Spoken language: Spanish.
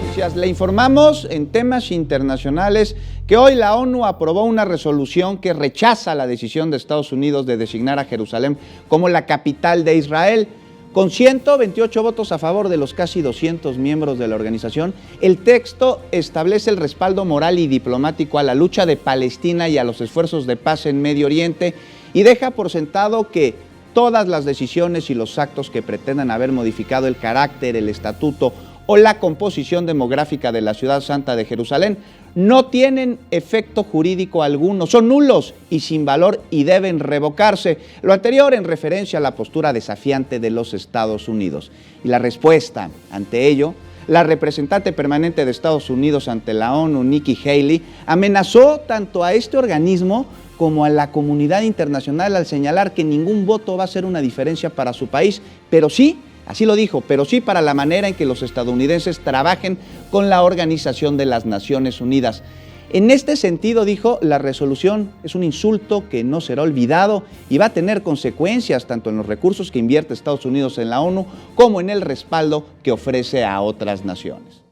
noticias. Le informamos en temas internacionales que hoy la ONU aprobó una resolución que rechaza la decisión de Estados Unidos de designar a Jerusalén como la capital de Israel. Con 128 votos a favor de los casi 200 miembros de la organización, el texto establece el respaldo moral y diplomático a la lucha de Palestina y a los esfuerzos de paz en Medio Oriente y deja por sentado que todas las decisiones y los actos que pretendan haber modificado el carácter, el estatuto o la composición demográfica de la ciudad santa de Jerusalén no tienen efecto jurídico alguno, son nulos y sin valor y deben revocarse. Lo anterior en referencia a la postura desafiante de los Estados Unidos. Y la respuesta ante ello, la representante permanente de Estados Unidos ante la ONU, Nikki Haley, amenazó tanto a este organismo como a la comunidad internacional al señalar que ningún voto va a hacer una diferencia para su país, pero sí, así lo dijo, pero sí para la manera en que los estadounidenses trabajen con la Organización de las Naciones Unidas. En este sentido, dijo, la resolución es un insulto que no será olvidado y va a tener consecuencias tanto en los recursos que invierte Estados Unidos en la ONU como en el respaldo que ofrece a otras naciones.